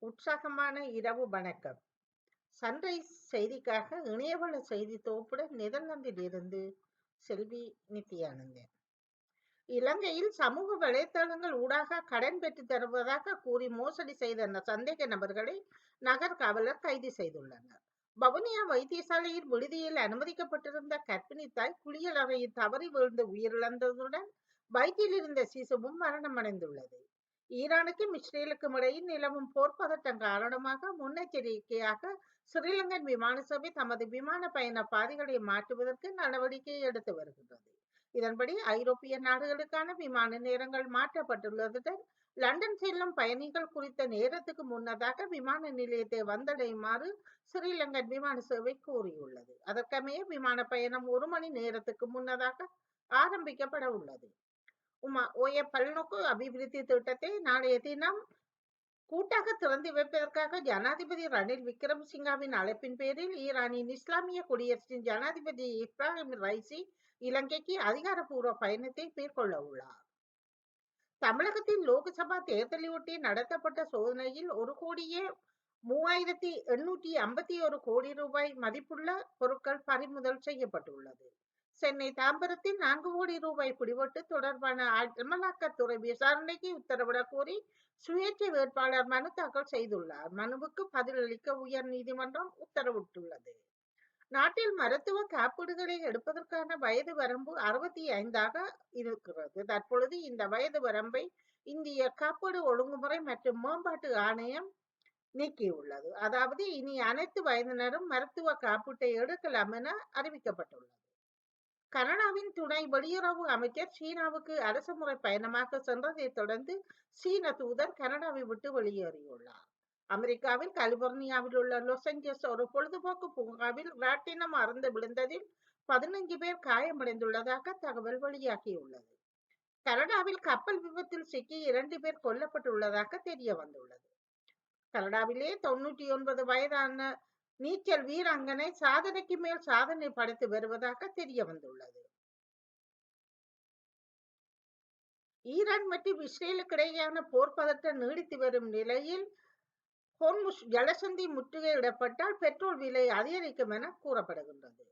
உற்சாகமான இரவு வணக்கம். சன்ரைஸ் செய்திக்காக இணையவள செய்தி தொகுப்புடன் நெதர்லாந்தில் இருந்து செல்வி நித்யானந்தன். இலங்கையில் சமூக வலைத்தளங்கள் ஊடாக கடன் பெற்றுத் தருவதாக கூறி மோசடி செய்த சந்தேக நபர்களை நகர் காவலர் கைது செய்துள்ளனர். வவுனியா வைத்தியசாலையில் விடுதியில் அனுமதிக்கப்பட்டிருந்த கர்ப்பிணி தாய் குளியல் அறையில் தவறி வீழ்ந்து உயிரிழந்ததுடன் வயிற்றில் இருந்த சிசுவும் மரணமடைந்துள்ளது. ஈரானுக்கும் இஸ்ரேலுக்கும் இடையில் நிலவும் போர் பதட்டம் காரணமாக முன்னெச்சரிக்கையாக ஸ்ரீலங்கன் விமான சேவை தமது விமான பயண பாதைகளை மாற்றுவதற்கு நடவடிக்கை எடுத்து வருகின்றது. இதன்படி ஐரோப்பிய நாடுகளுக்கான விமான நேரங்கள் மாற்றப்பட்டுள்ளதுடன் லண்டன் செல்லும் பயணிகள் குறித்த நேரத்துக்கு முன்னதாக விமான நிலையத்தை வந்தடையுமாறு ஸ்ரீலங்கன் விமான சேவை கூறியுள்ளது. அதற்கமைய விமான பயணம் 1 மணி நேரத்துக்கு முன்னதாக ஆரம்பிக்கப்பட உள்ளது. ஓய பல்நோக்கு அபிவிருத்தி திட்டத்தை நாளைய தினம் கூட்டாக திறந்து வைப்பதற்காக ஜனாதிபதி ரணில் விக்ரமசிங்காவின் அழைப்பின் பேரில் ஈரானின் இஸ்லாமிய குடியரசின் ஜனாதிபதி இப்ராஹிம் ரைசி இலங்கைக்கு அதிகாரப்பூர்வ பயணத்தை மேற்கொள்ள உள்ளார். தமிழகத்தில் லோக்சபா தேர்தலையொட்டி நடத்தப்பட்ட சோதனையில் 1,03,851 கோடி ரூபாய் மதிப்புள்ள பொருட்கள் பறிமுதல் செய்யப்பட்டுள்ளது. சென்னை தாம்பரத்தில் 4 கோடி ரூபாய் பிடிபட்டு தொடர்பான அமலாக்கத்துறை விசாரணைக்கு உத்தரவிடக் கோரி சுயேட்சை வேட்பாளர் மனு தாக்கல் செய்துள்ளார். மனுவுக்கு பதிலளிக்க உயர் நீதிமன்றம் உத்தரவிட்டுள்ளது. நாட்டில் மருத்துவ காப்பீடுகளை எடுப்பதற்கான வயது வரம்பு 65 இருக்கிறது. தற்பொழுது இந்த வயது வரம்பை இந்திய காப்பீடு ஒழுங்குமுறை மற்றும் மேம்பாட்டு ஆணையம் நீக்கியுள்ளது. அதாவது இனி அனைத்து வயதினரும் மருத்துவ காப்பீட்டை எடுக்கலாம் என அறிவிக்கப்பட்டுள்ளது. கனடாவின் துணை வெளியுறவு அமைச்சர் சீனாவுக்கு அரசுமுறை பயணமாக சென்றதை தொடர்ந்து சீன தூதர் கனடாவை விட்டு வெளியேறியுள்ளார். அமெரிக்காவில் கலிபோர்னியாவில் உள்ள லாஸ் ஏஞ்சல்ஸ் ஒரு பொழுதுபோக்கு பூங்காவில் ராட்டினம் அறுந்து விழுந்ததில் 15 பேர் காயமடைந்துள்ளதாக தகவல் வெளியாகியுள்ளது. கனடாவில் கப்பல் விபத்தில் சிக்கி 2 பேர் கொல்லப்பட்டுள்ளதாக தெரிய வந்துள்ளது. கனடாவிலே 99 வயதான நீச்சல் வீராங்கனை சாதனைக்கு மேல் சாதனை படைத்து வருவதாக தெரிய வந்துள்ளது. ஈரான் மற்றும் இஸ்ரேலுக்கு இடையேயான போர் பதட்டம் நீடித்து வரும் நிலையில் ஹோர்முஸ் ஜலசந்தி முற்றுகையிடப்பட்டால் பெட்ரோல் விலை அதிகரிக்கும் என கூறப்படுகின்றது.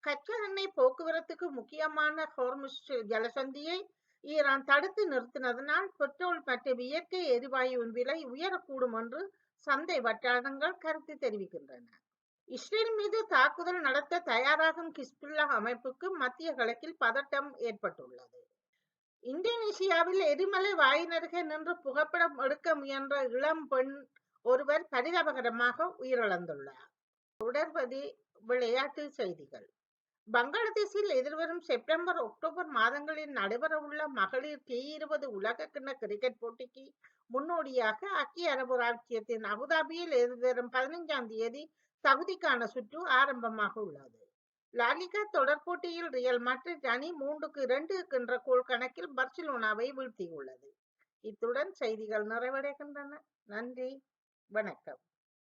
கச்சா எண்ணெய் போக்குவரத்துக்கு முக்கியமான ஹோர்முஸ் ஜலசந்தியை ஈரான் தடுத்து நிறுத்தினதனால் பெட்ரோல் மற்றும் இயற்கை எரிவாயுவின் விலை உயரக்கூடும் என்று சந்தை வட்டாரங்கள் கருத்து தெரிவிக்கின்றன. இஸ்ரேல் மீது தாக்குதல் நடத்த தயாராகும் ஹிஸ்புல்லா அமைப்புக்கு மத்திய கிழக்கில் பதட்டம் ஏற்பட்டுள்ளது. இந்தோனேசியாவில் எரிமலை வாயினருகே நின்று புகைப்படம் எடுக்க முயன்ற இளம் பெண் ஒருவர் பரிதாபகரமாக உயிரிழந்துள்ளார். தொடர்வது விளையாட்டு செய்திகள். பங்களாதேஷில் எதிர்வரும் செப்டம்பர், அக்டோபர் மாதங்களில் நடைபெறவுள்ள மகளிர் T20 உலகக்கிண்ண கிரிக்கெட் போட்டிக்கு முன்னோடியாக ஐக்கிய அரபு ராச்சியத்தின் அபுதாபியில் எதிர்வரும் 15ஆம் தேதி தகுதிக்கான சுற்று ஆரம்பமாக உள்ளது. லாலிகா தொடர் போட்டியில் ரியல் மட்ரிட் அணி 3-2 என்ற கோல் கணக்கில் பார்சிலோனாவை வீழ்த்தியுள்ளது. இத்துடன் செய்திகள் நிறைவடைகின்றன. நன்றி, வணக்கம்.